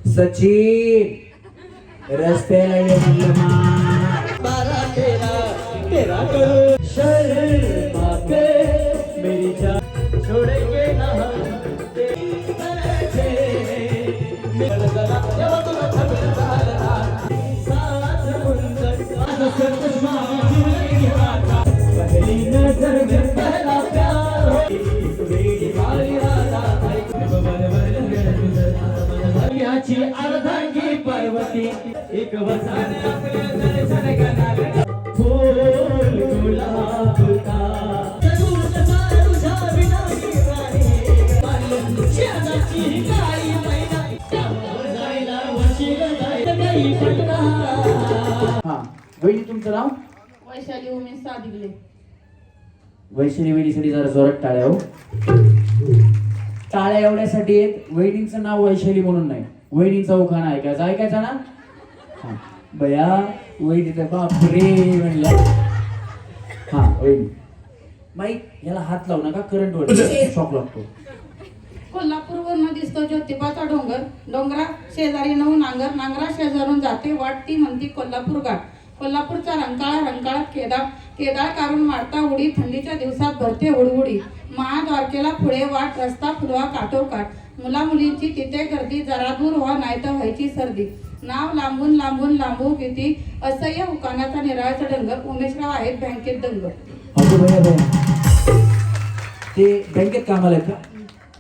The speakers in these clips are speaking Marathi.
सचिन रस्त्याला ये म्हणलं बारा तेरा करो शर्मा पे मेरी जान छोड़ेंगे ना हम तेरी तरह से मेरा जरा जब तुम छबे सारा साथ मुंदर संतोष मांगी की बात पहली नजर में पहला प्यार हो मेरी वाली राधा याची अर्धांगी पार्वती एक वचन आपल्या दर्शन करणार फूल गुलाब का जरूर तुझ्या विना शेजारची काळी मैना जायला वशील जायला काही पटना. हा वहिनी तुमचं नाव? वैशाली उमेश सादिगले. वैशाली वहिनीसाठी जरा जोरात टाळ्या हो. टाळ्या एवढ्यासाठी आहेत, वहिनींचं नाव वैशाली म्हणून नाही, वहिनींचा उखाणा ऐकायचा. ऐकायचा ना? हा बया वहिनीचं बापरे म्हणलं. हा वहिनी माईक याला हात लावू नका, करंट वर शॉक लागतो. कोल्हापूरवरून दिसतो ज्योतिबाचा डोंगर, डोंगरा शेजारी 9 नांगर, नांगरा शेजारून जाते वाट ती म्हणती कोल्हापूर घाट. कोल्हापूरचा रंकाळा, रंकाळात केदार, केदार काढून मारता उडी, थंडीच्या दिवसात भरते हुडहुडी. महाद्वारकेला पुढे वाट, रस्ता फुलवा काठोकाठ, मुला मुलींची तिथे गर्दी, जरा दूर व्हा नाही तर व्हायची सर्दी. नाव लांबून लांबून लांबू किती, असह्य उकानाचा निराळाचा डंगर. उमेशराव आहेत बँकेत दंग. अगो भैया भैया ते बँकेत कामाला आहेत का?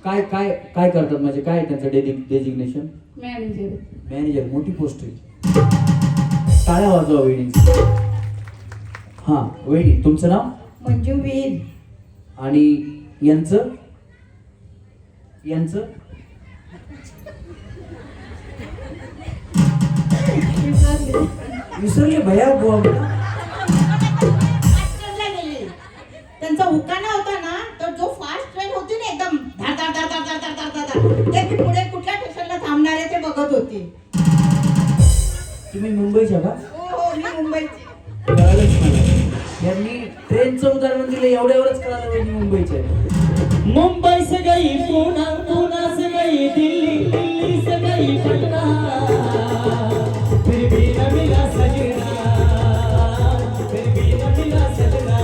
काय काय काय करतात, म्हणजे काय त्यांचं डेजिग्नेशन? मॅनेजर. मॅनेजर, मोठी पोस्ट आहे. टाळ्या वाजवा वहिनी. हा वहिनी तुमचं नाव? मंजू वीर. आणि यांचं यांचं विसरले भैया बुवा मला. त्यांचा उकाना होता ना, तर जो फास्ट ट्रेन होती ना एकदम धाड धाड धाड धाड धाड धाड धाड धाड, ते मी पुढे कुठल्या स्टेशनला थांबणार आहे ते बघत होते. तुम्ही मुंबईच्या का? हो हो मी मुंबईची. कळालंच मला. यांनी ट्रेनचं उदाहरण दिलं, एवढ्यावरच कळालं वहिनी मुंबईच्या आहे. मुंबई से गई पूना, पूना से गई दिल्ली, दिल्ली से गई पटना, फिर भी न मिला सजना, फिर भी न मिला सजना.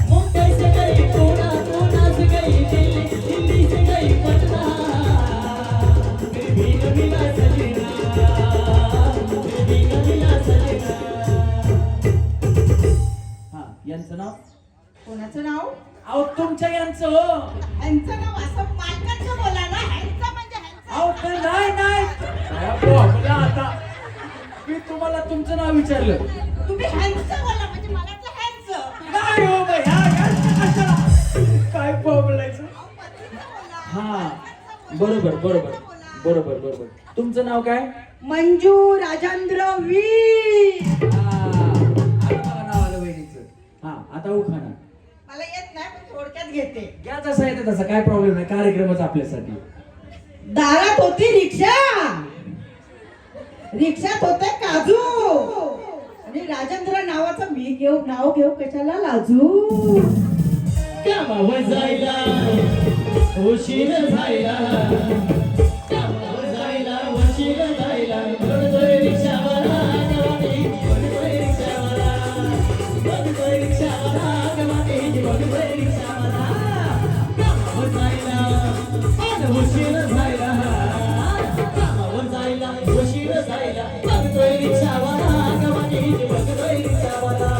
मुंबई से गई पूना, पूना से गई दिल्ली, दिल्ली से गई पटना, फिर भी न मिला सजना, फिर भी न मिला सजना. हा यांचं नाव? कोणाचं नाव? अहो तुमच्या यांचं हो. ह्यांचं नाव असं मालकाचं बोला ना, ह्यांचं म्हणजे अहो ह्यांचं. ते नाही नाही बोला आता. मी तुम्हाला तुमचं नाव विचारलं. तुम्ही ह्यांचं बोला म्हणजे मला वाटलं ह्यांचं. नाही हो भैया, यांचं कशाला? काय बोलायचं? अहो, पतीचं बोला. हा बरोबर बरोबर बरोबर बरोबर. तुमचं नाव काय? मंजू राजेंद्र वीर. नाव आलं वहिनीचं. हा आता उखाणा मला येत नाही पण थोडक्यात घेते. घ्या जसा येतं तसा, काय प्रॉब्लेम नाही, कार्यक्रमच आपल्यासाठी. दारात होती रिक्षा, रिक्षात होते काजू, आणि राजेंद्र नावाचं मी नाव घेऊ कशाला लाजू. कामावर जायला उशीर झाला, कामावर जायला उशीर झाला, बडबड रिक्षावाला गवानी, बडबड रिक्षावाला, बडबड रिक्षावाला गवानी, बडबड रिक्षावाला. कामावर जायला आज उशीर झाला, कामावर जायला उशीर झाला, बडबड रिक्षावाला गवानी, बडबड रिक्षावाला,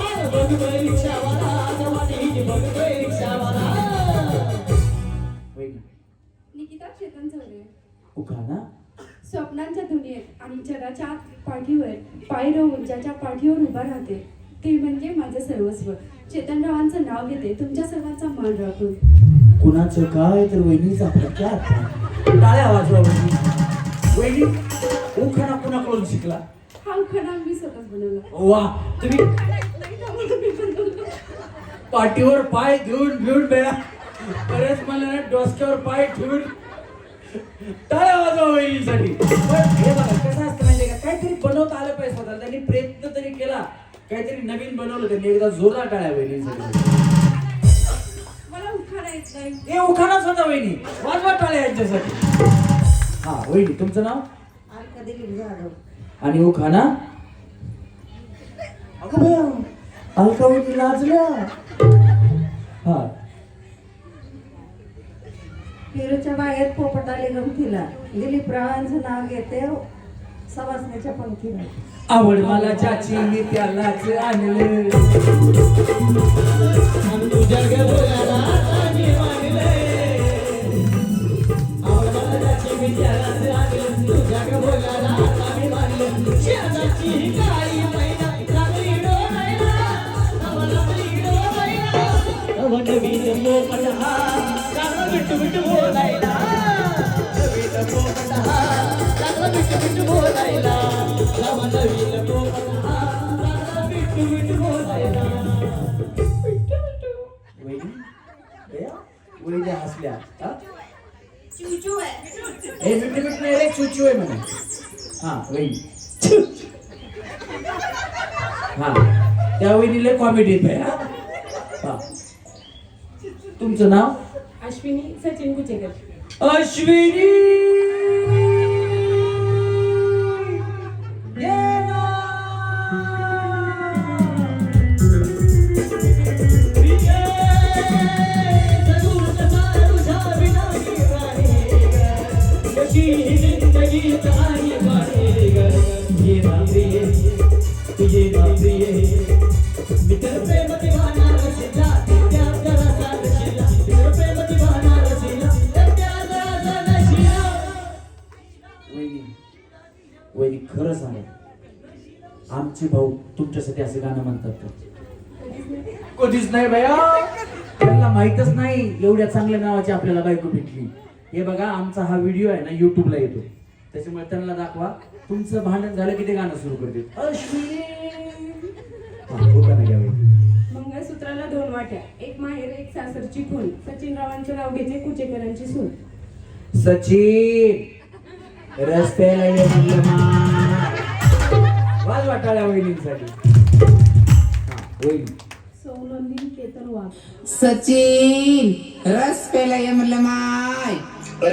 आज बडबड रिक्षावाला गवानी, बडबड रिक्षावाला. वहिनी निकिता चेतन चौरे. उखाणा? स्वप्नांच्या दुनियेत आणि जगाच्या पाठीवर पाय रोवून ज्याच्या पाठीवर उभा राहते ते म्हणजे माझं सर्वस्व. चेतनरावांचं नाव घेते तुमच्या सर्वांचा मान राखून. कुणाचं काय तर वहिनीच आपल्या क्या. टाळ्या वाजवा वहिनी. वहिनी उखाणा कुणाकडून शिकला? हा उखाणा मी स्वतःच बनवला. वा तुम्ही पाठीवर पाय घेऊन बेळा बरेच मला ना डोसक्यावर पाय ठेवून. टाळ्या वाजवा वहिनीसाठी. पण हे बघा कसं असतं माहितीये का, काहीतरी बनवता आलं पाहिजे स्वतःला. त्यांनी प्रयत्न तरी केला, काहीतरी नवीन बनवलं त्यांनी. एकदा जोरदार टाळ्या वहिनीसाठी. मला उखाणा येत नाही. हे उखाणाच होता वहिनी, वाजवा टाळ्या यांच्यासाठी. हा वहिनी तुमचं नाव कधी जाधव. आणि उखाणा अगं बया, अलका वहिनी लाजल्या. हा पेरूच्या बागेत पोपट आले गमतीला दिलीपरावांचं नाव घेते सवासण्याच्या पंक्तीला. आवड मला ज्याची मी त्यालाच आणलं. तुझ्या बोलाला आम्ही मानले आवड मला त्याची मी त्यालाच आणलं तुझ्या बोलाला आम्ही मानलं शेजारची काळी मैना लागली डोळायला लागली डोळायला नवीन पोपट हा लागला बिट्टू बिट्टू बोलायला नवीन पोपट हा लागला बिट्टू बिट्टू बोलायला नवीन पोपट हा लागला बिट्टू बिट्टू बोलायला वहिनी बया, वहिनी हसल्या. हा? चिवचिव आहे. हे मिठी मिठी नाही रे, चुचू आहे म्हणे. हा वहिनी हा त्या वहिनीला कॉमेडी येत आहे. हा तुमचं नाव अश्विनी सचिन कुचेकर. अश्विनी ये ना. वहिनी खरं सांगा, आमचे भाऊ तुमच्यासाठी असं गाणं म्हणतात का? कधीच नाही भैया, त्यांना माहीतच नाही एवढ्या चांगल्या नावाची आपल्याला बायको भेटली. हे बघा आमचा हा व्हिडिओ आहे ना युट्यूबला येतो, त्याच्यामुळे त्यांना दाखवा. तुमचं भांडण झालं की ते गाणं सुरू करते. मंगळसूत्राला 2 वाट्या, एक माहेर एक सासरची खून. सचिन रावांचे नाव घेते कुचेकरांची सून. सचिन रस्त्याला ये म्हणलं मा. वाज वाटाळ्या वहिनींसाठी. हा वहिनी सौनंदी केतन वाघ. सचिन रस प्यायला ये म्हणलं माय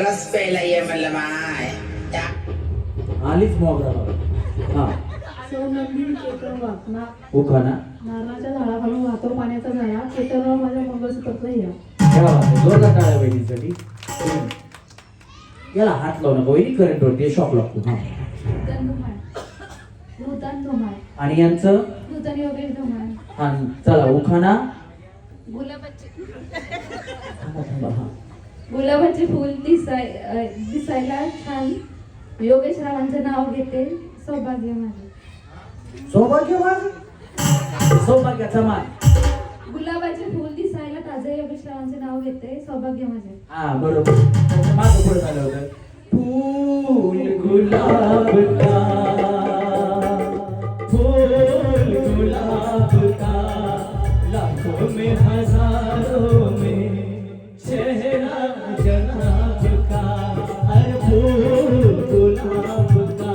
रस प्यायला ये म्हणलं माय आलीच मोगरा. हा सौनंदी केतन वाघ. उखाणा नारळाच्या झाडाखालून वाहतो पाण्याचा झाला. केतनराव माझ्या मंगळसूत्रातला हिरा. जोरदार टाळ्या वहिनींसाठी. याला हात लावू नका वहिनी, करंट वरती शॉक लागतो. हा नूतन धुमाळ. आणि यांचं नूतन योगेश धुमाळ. हा चला उखाणा. गुलाबाचे थांबा. हा गुलाबाचे फुल दिसायला छान. योगेश रावांचं नाव घेते सौभाग्य माझे. सौभाग्यवान सौभाग्याचा मान. गुलाबाचे फुल दिसायला ताजे. योगेश रावांचे नाव घेते सौभाग्य माझे. हा बरोबर. माझं पुढे झालं होतं. फूल गुलाब का फूल गुलाब का लाखों में हजारों में चेहरा जनाब का हर फूल गुलाब का.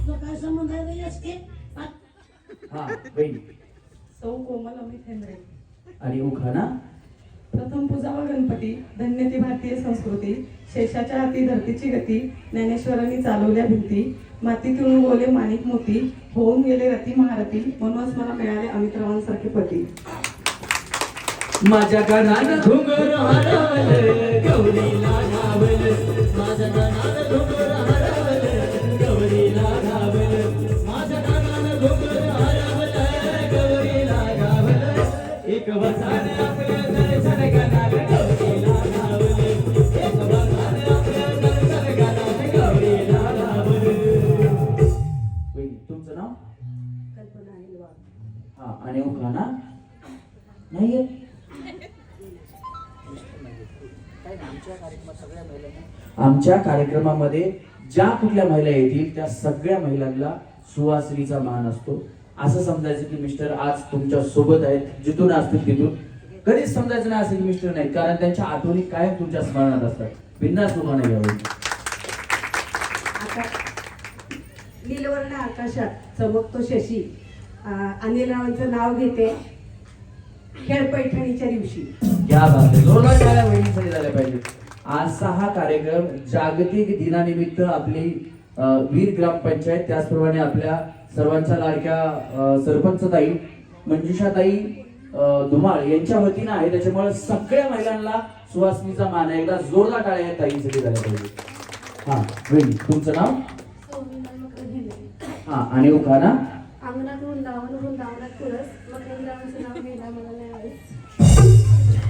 काय संबंध आहे रे याचे? हा वहिनी. सौ कोमल अमित हेंद्रे. आणि उखाणा. प्रथम पूजावा गणपती, धन्य ती भारतीय संस्कृती. शेषाच्या हाती धरतीची गती, ज्ञानेश्वरांनी चालवल्या भिंती. मातीतून उगवले माणिक मोती, होऊन गेले रती महारथी. म्हणूनच मला मिळाले अमितरावांसारखे पती. माझ्या गणानं घुंगर हरवलं गौरीला घावलं माझ्या गाण्यानं घुंगर हरवलं गौरीला घावलं माझ्या गाण्यानं घुंगर हरवलं गौरीला घावलं एक वसाने आपल्या दर्शन गणानं गौरीला घावलं एक वसाने आपल्या दर्शन गणानं गौरीला घावलं. वहिनी तुमचं नाव. कल्पना हिलवाड. हा आणि उखाणा नाही येत. आमच्या कार्यक्रमामध्ये ज्या कुठल्या महिला येतील त्या सगळ्या महिलांना सुवासिनीचा मान असतो. असं समजायचं की मिस्टर आज तुमच्या सोबत आहेत, जिथून असतील तिथून. कधीच समजायचं नाही असं की मिस्टर नाही, कारण त्यांच्या आठवणी कायम तुमच्या स्मरणात असतात. बिंदास उखाणा घ्यावं. नीलवर्ण आकाशात चमकतो शशी. अनिल रावांचं नाव घेते खेळ पैठणीच्या दिवशी. या बात आहे. जोरदार टाळ्या वहिनीसाठी झाल्या पाहिजे. आजचा हा कार्यक्रम जागतिक दिनानिमित्त आपली वीर ग्रामपंचायत त्याचप्रमाणे आपल्या सर्वांच्या लाडक्या सरपंचताई मंजुषाताई धुमाळ यांच्या वतीनं आहे. त्याच्यामुळे सगळ्या महिलांना सुवासनीचा मान आहे. एकदा जोरदार टाळ्या या ताईंसाठी झाल्या पाहिजे. हा वहिनी, तुमचं नाव? हा, आणि उखाणा? अंगणात वृंदावन वृंदावनात तुळस मकरंदावांचं नाव घ्यायला मला नाही आवडत.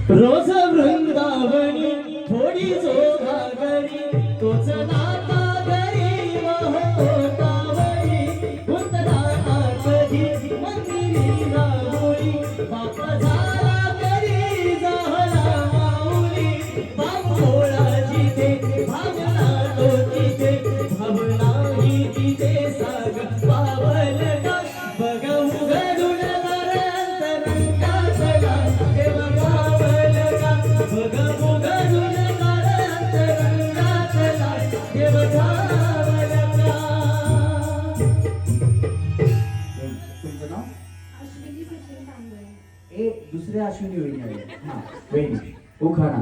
रोज वृंदावनी थोडी जोगा करी तोच नाता गरी वहोतावणी उतरा कधी मंदिरी रांगोळी बाप झाला करी झाला माऊली बाप भोळा जिथे भावना तो तिथे भावना ही तिथे साग पावल का बघ उघडून अंतरंगातला हे बघावल का बघ उघडून अंतरंगातला हे बघावल का. तुमचं नाव? अश्विनी सचिन तांबळे. एक दुसऱ्या अश्विनी वहिनी आहे. हा वहिनी, उखाणा?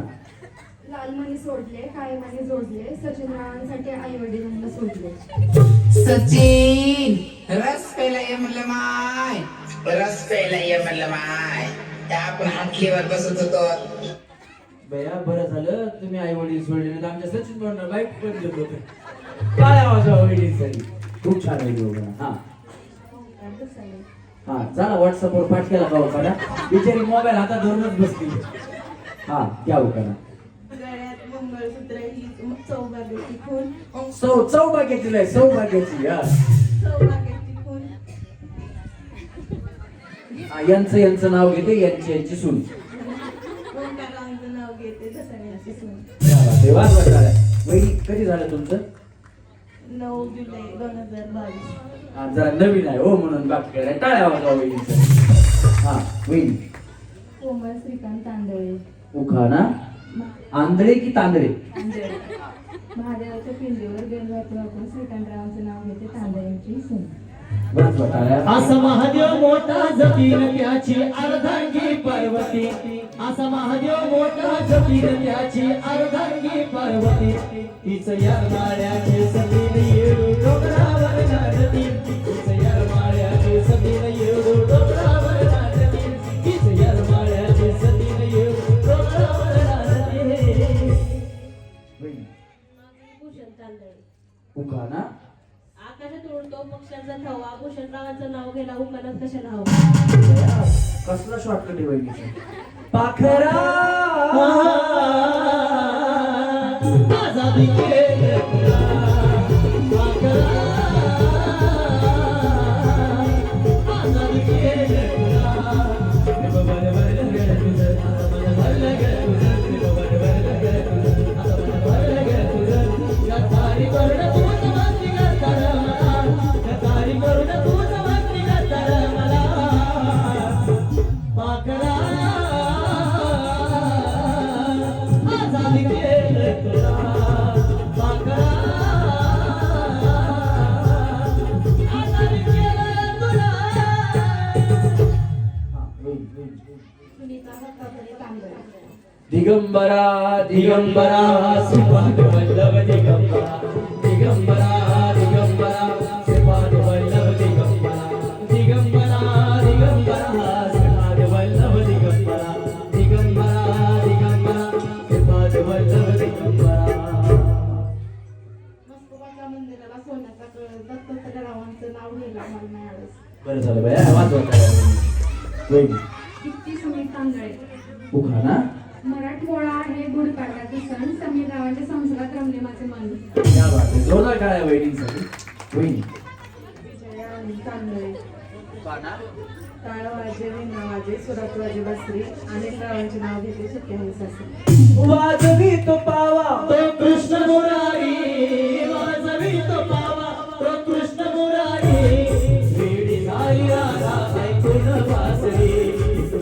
लालमणी सोडले काळेमणी जोडले सचिनरावांसाठी आई वडिलांना सोडले. सचिन रस प्यायला ये म्हणलं माय. रस प्यायला ये म्हणलं माय. त्या आपण हातलीवर बसत होतो. बया, बरं झालं तुम्ही आई वडील सोडले, तर आमच्या सचिन भाऊंना बाईक पण देत होते. काय आवाज वडिलांसाठी खूप छान आहे दोघं. हा हा, चला व्हॉट्सअपवर पाठ केला का उखाणा? बिचारी मोबाईल हातात धरूनच बसली. हा, क्या उखाणा? गळ्यात मंगळसूत्र ही सौभाग्याची खून सौभाग्याची नाही, सौभाग्याची. हा, सौभाग्याची खून हा, यांचं नाव घेते, यांची सून. ओंकारांचं नाव घेते दसऱ्याची सून. वहिनी, कधी झालं तुमचं? 9 जुलै 2022. हा, जरा नवीन आहे हो म्हणून बाकी काय टाळ्या वाजवा वहिनीचं. हा वहिनी, कोमल श्रीकांत तांदळे. उखाणा? आंधळे की तांदळे? महादेवाच्या पिंडीवर बेलवाती वापरून श्रीकांतरावांचं नाव घेते तांदळ्यांची सून. वाजवा टाळ्या. असा महादेव मोठा जपीन त्याची अर्धांगी पार्वती. असा महादेव मोठा जपीन त्याची अर्धांगी पार्वती. तीच येरमाळ्याचे सतीन येडू डोंगरावर नाचती. तीच येरमाळ्याचे सतीन येडू डोंगरावर नाचती. तीच येरमाळ्याचे सतीन येडू डोंगरावर नाचती. वहिनी, भूषण तांदळे. उखाणा? आकाशात उडतो पक्ष्यांचा थवा भूषणरावांचं नाव घ्यायला उखाणात कशाला हवं? कसला शॉर्टकट आहे वहिनीचं? पाखरा आजादी केलं तुला पाखरा. आजादी केलं तुला बरं बरं गं तुझं आता भरलं गं तुझं बरं गं तुझं आता भरलं गं तुझं. गतारी करून तूच म्हणती गतार मला. गतारी करून तूच म्हणती गतार मला. पाखरा आजादी केलं तुला पाखरा. आजादी केलं तुला. हा, वहिनी. सुनीता हक्कापुरे तांदळे. दिगंबरा दिगंबरा श्रीपाद वल्लभ दिगंबरा. दिगंबरा दिगंबरा श्रीपाद वल्लभ दिगंबरा. दिगंबरा दिगंबरा श्रीपाद वल्लभ दिगंबरा. दिगंबरा दिगंबरा श्रीपाद वल्लभ दिगंबरा. मस्कोबाच्या मंदिराला सोन्याचा कळस दत्तात्रयारावांचं नाव घ्यायला मला नाही आवडत. बरं झालं बाया, वाजवा टाळ्या. वहिनी, किती सुनीत तांदळे. उखाणा? मराठमोळा आहे गुढ पाडव्याचा सण समीररावांच्या संसारात रमले माझे मन. क्या बात आहे, जोरदार टाळ्या वहिनींसाठी. वहिनी, विजया तांदळे. उखाणा? टाळ वाजे विणा वाजे सुरात वाजे बसरी अनेक रावांचे नाव घेते शक्य आहे सासरी. वाजवी तो पावा तो कृष्ण मुरारी. वाजवी तो पावा तो कृष्ण मुरारी. वेडी झाली राधा ऐकून बासरी.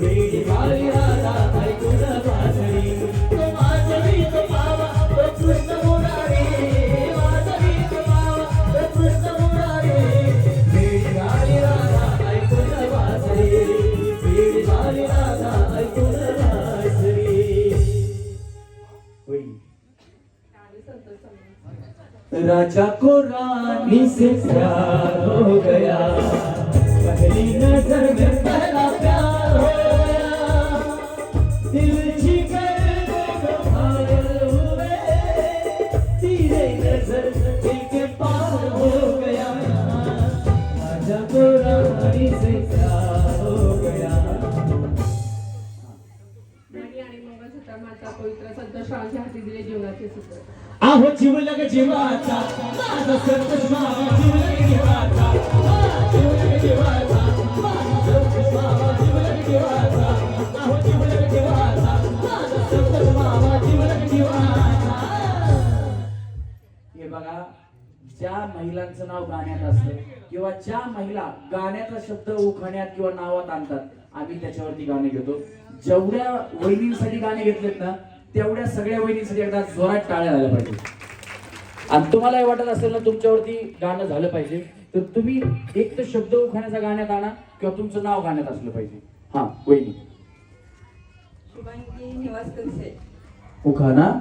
वेडी झाली राधा ऐकून बासरी. तो वाजवी तो पावा तो कृष्ण मुरारी. वाजवी तो पावा तो कृष्ण मुरारी. वेडी झाली राधा ऐकून बासरी. वेडी झाली राधा ऐकून बासरी. वहिनी, राजा को रानी से प्यार हो गया, पहली नजर में पहला प्यार हो गया, दिल जिगर में घायल हुए, तेरे नजर दिल के पार हो गया, राजा को रानी से प्यार हो गया. आणि मंगळसूत्र माझा पवित्र संत श्रावणच्या हाती दिले जीवनाचे सूत्र. आहो जीवलग जीवाचा माझा संतोष मावा, जीवलग जीवाचा जीवलग जीवाचा माझा संतोष मावा, जीवलग जीवाचा. आहो जीवलग जीवाचा माझा संतोष मावा, जीवलग जीवाचा. हे बघा, ज्या महिलांचं नाव गाण्यात असतं किंवा ज्या महिला गाण्याचा शब्द उखाण्यात किंवा नावात आणतात, आम्ही त्याच्यावरती गाणे घेतो. जेवढ्या वहिनींसाठी गाणे घेतलेत ना, तेवढ्या सगळ्या वहिनींसाठी एकदा जोरात टाळ्या झाल्या पाहिजे. आणि तुम्हाला हे वाटत असेल ना तुमच्यावरती गाणं झालं पाहिजे, तर तुम्ही एक तर शब्द उखाण्याचा गाण्यात आणा किंवा तुमचं नाव गाण्यात असलं पाहिजे. हा वहिनी शुभांगी निवास तुमसे, उखाणा.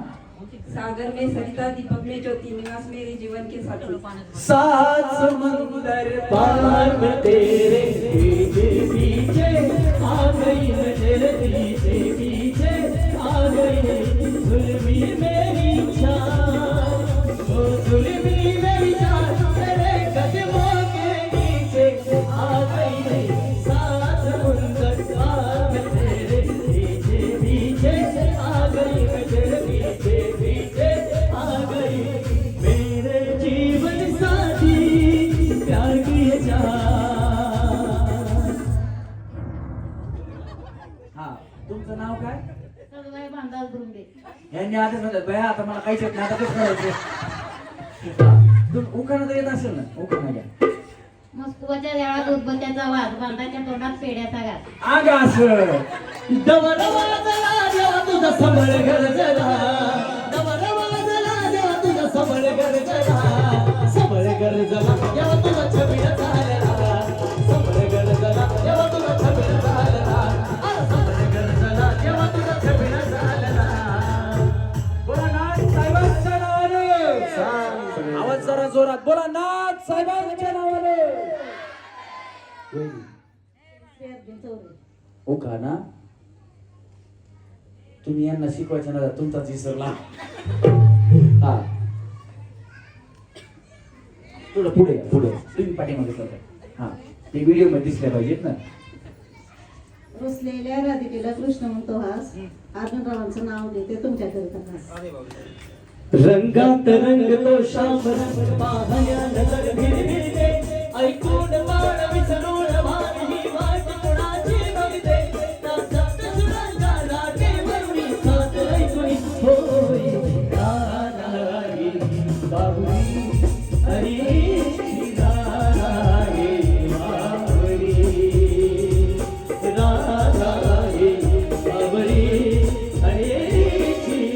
सागर में सरिता, दीपक में ज्योति, निवास मेरे जीवन के साथी. सात समंदर पार में तेरे पीछे पीछे आ गई है, तेरे पीछे पीछे आ गई है, जुल्मी मेरी जान, वो जुल्मी मेरी जान, तेरे कदमों के नीचे आ गई है. सात समंदर पार में तेरे पीछे पीछे आ गई है, तेरे पीछे पीछे आ गई, मेरे जीवन साथी प्यार किए जा. हा, तुमचं नाव काय? सगळे बांधाल बुरुंडे. यांनी आधीच म्हणतात बया आता मला काहीच येत नाही, आता कसं करायचं. उखाणा तर येत असेल ना, उखाणा घ्या. मस्कुवाच्या देवळात उदबत्त्याचा वाज, बांधाच्या तोंडात पेड्याचा घास. आगा असं डमर वाजला देवा तुझा संबळ गरजला, डमर वाजला देवा तुझा संबळ गरजला, संबळ गरजला देवा तुझा छबिड झाला, संबळ गरजला देवा तुझा छबिड झाला, संबळ गरजला देवा तुझा छबिड झाला. बोला नाथ साहेबांच्या नावानं. आवाज जरा जोरात बोला, नाथ साहेबांच्या नावानं. उखाणा. तुम्ही यांना शिकवायचं ना, तुमचाच विसरला. हा, थोडं पुढे या, पुढे तुम्ही पाठीमागे सरका. हा, ते व्हिडिओ मध्ये दिसल्या पाहिजेत ना. रुसलेल्या राधिकेला कृष्ण म्हणतो हास, अर्जुनरावांचं नाव घेते तुमच्याकरिता खास. रंगात रंगतो श्याम रंग, पाहण्या नजर भिरभिरते, ऐकून मान विसरून भावी वाट कुणाची बघते, त्या सप्तसुरांच्या लाटेवरुनी साथ ऐकून होय राधाई बाहुली, हरी राधाई बाहुली, राधाई बाहुली, हरी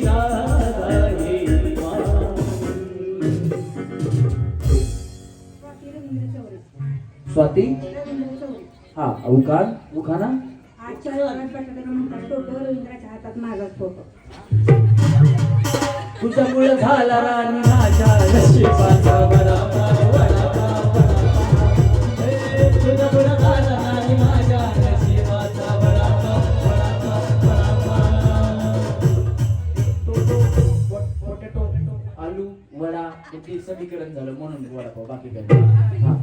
राधाई बाहुली. स्वाती. हा, उखाणा. आजच्या वर्गात बटाट्याला म्हणतात टोटो, रवींद्राच्या हातात माझाच फोटो. तुझ्यामुळे झाला राणी माझ्या नशिबाचा वडापाव, वडापाव, वडापाव. हे तुझ्यामुळे झाला राणी माझ्या नशिबाचा वडापाव, वडापाव, वडापाव. पोटॅटो, आलू, वडा याचे समीकरण झालं म्हणून वडापाव, बाकी काय. हा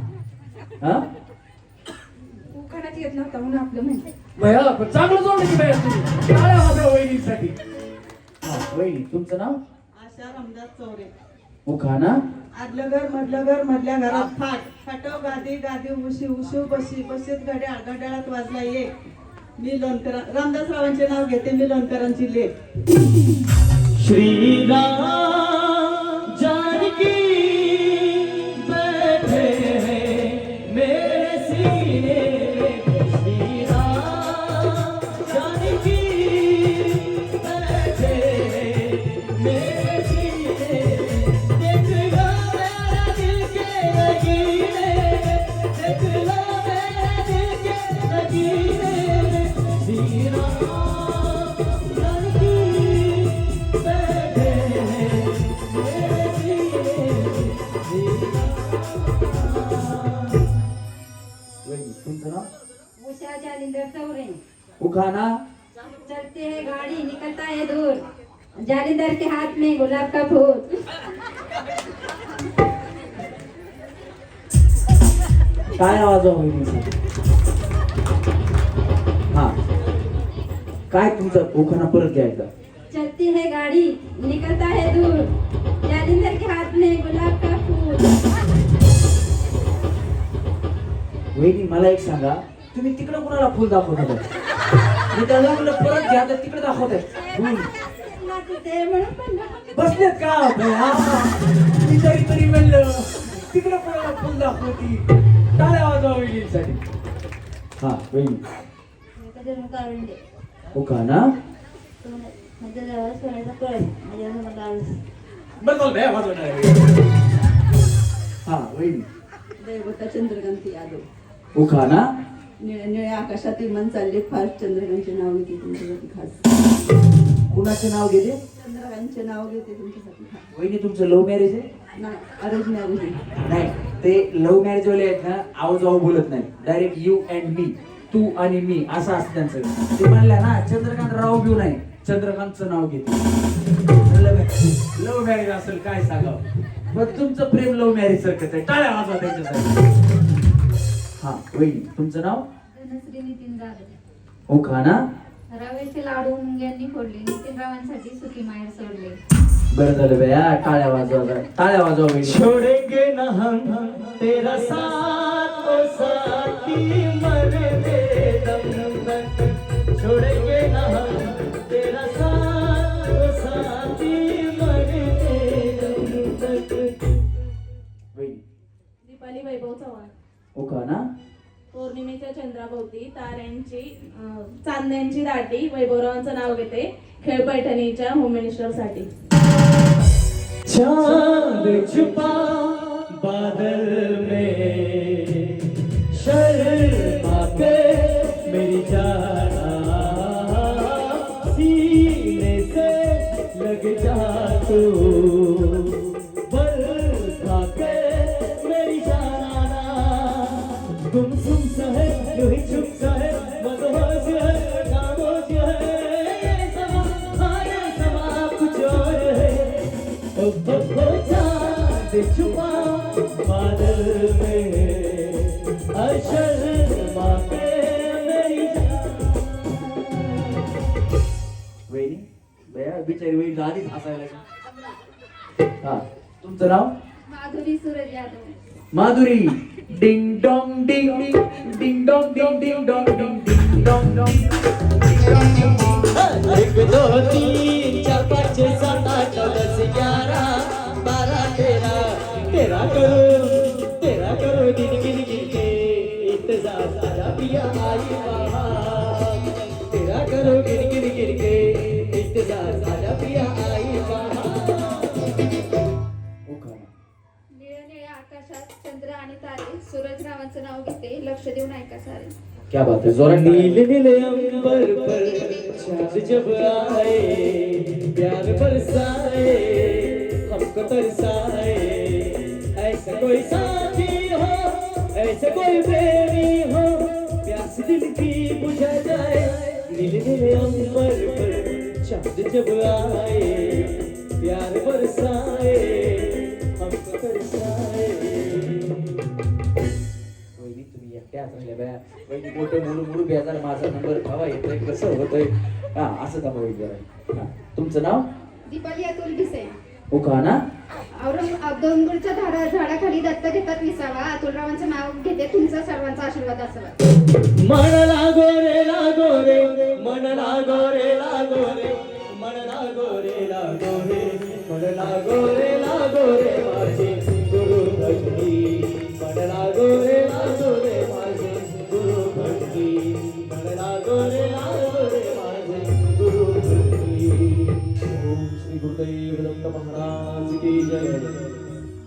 हा, उखाण्यात येत नव्हता म्हणून आपलं म्हणते. बया पण चांगलं जोडलं की बया तुम्ही. टाळ्या वाजवा वहिनीसाठी. हा, वहिनी तुमचं नाव? आशा रामदास चौरे. उखाणा. आदलं घर मधलं घर, मधल्या घरात फाट, फाटो गादी गादी उशी, उशी बशी, बशीत घड्याळ, घड्याळात वाजला एक. मी लोणकर, रामदासरावांचे नाव घेते, मी लोणकरांची लेख. श्रीराम जानकी बैठे हैं मेरे सीने में, श्रीराम जानकी बैठे हैं मेरे सीने में, देख लो मेरा दिल के नगीने, देख लो मेरा दिल के नगीने में, श्रीराम जानकी बैठे हैं जालिंदर चौरे उखाना चलते है गाड़ी निकलता है दूर जालिंदर के हाथ में गुलाब का फूल काय आवाज वहिनीचा? हा काय तुमचा उखाना परत घ्यायचा? चलती है गाड़ी निकलता है दूर जालिंदर के हाथ में गुलाब का फूल वहिनी मला एक सांगा, तुम्ही तिकडे कोणाला फुल दाखवत होता? मी त्याला म्हणलं परत घ्या, तर तिकडे दाखवत फुल ते म्हणून पण बसलेत का? मी तरी म्हणलं तिकडे कोणाला फुल दाखवती. टाळ्या वाजवा वहिनीसाठी. हा वहिनी उखाना बदल भ्या वाजवणार आहे. हा वहिनी दैवता चंद्रकांती यादव उखाना निळ्या निळ्या आकाशात विमान चालले फास्ट चंद्रकांतचे नाव घेते तुमच्यासाठी खास कुणाचे नाव घेते? चंद्रकांतचे नाव घेते तुमच्यासाठी खास वहिनी तुमचं लव्ह मॅरेज आहे? नाही अरेंज मॅरेज आहे. नाही, ते लव्ह मॅरेज वाले आहेत ना, आव जाऊ बोलत नाही, डायरेक्ट यू अँड मी, तू आणि मी असं असतं त्यांचं. ते म्हणल्या ना चंद्रकांत राव घेऊ नाही, चंद्रकांतचं नाव घेते. लव्ह मॅरेज असेल काय सांगावं. मग तुमचं प्रेम लव्ह मॅरेज सारखंच आहे. टाळ्या वाजवा त्यांच्यासाठी. हा वहिनी तुमचं नाव? धनश्री नितीन जाधव उखाना रव्याचे लाडू मुंग्यांनी फोडले नितीन रावांसाठी सुखी माहेर सोडले. बरं झालं बया, टाळ्या वाजवा, टाळ्या वाजवा वहिनी. छोड़ेंगे न हम तेरा साथ ओ साथी मरने दम तक छोड़ेंगे न हम तेरा साथ ओ साथी मरने दम तक. वहिनी दीपाली वैभव चव्हाण. उखाना पौर्णिमेच्या चंद्राभोवती ताऱ्यांची चांदण्यांची दाटी वैभवरावांचं नाव घेते खेळ पैठणीच्या होम मिनिस्टरसाठी. चांद छुपा बादल में शर्मा के मेरी जाना सीने से लग जा तू बरखा के मेरी जाना गुमसुम सा है यूं ही चुप सा है मदहोश है खामोश है ये समा कुछ और है. चाँद छुपा बादल में शर्मा के मेरी वहिनी बया बिचारी वहिनी आधीच हसायला लागली. हा तुमचं नाव? Madhuri Suraj Yadav. Madhuri ding dong ding ding dong ding ding dong ding ding dong डोंग. 1 2 3 4 5 6 7 8 9 10 11 12 13 करो दिन गिन गिन के इंतजार आजा पिया आई बहार. तेरा करो गिन गिन गिन के इंतजार आजा पिया आई बहार. उखाना निळ्या निळ्या आकाशात चंद्र आणि तारे सूरज रावांचं नाव घेते लक्ष देऊन ऐका सारे. क्या बात है, जोरात नीले नीले अंबर पर चाँद जब आए प्यार बरसाए हमको तरसाए. ऐसा कोई साथी हो ऐसा कोई प्रेमी हो प्यास दिल की बुझा जाए. नीले नीले अंबर पर चाँद जब आए प्यार बरसाए हमको तरसाए. वहिनी तुम्ही एकट्याच राहिल्या बया. वहिनी मोठं मुलू बेजार माझा नंबर हवा येतोय कसं होतंय. हा असं का वहिनी जरा. हा तुमचं नाव? दीपाली अतुल भिसे. उखाना औरंगाबादच्या झाडाखाली दत्त घेतात विसावा अतुलरावांचं नाव घेते तुमचा सर्वांचा आशीर्वाद असावा. मनला गोरेला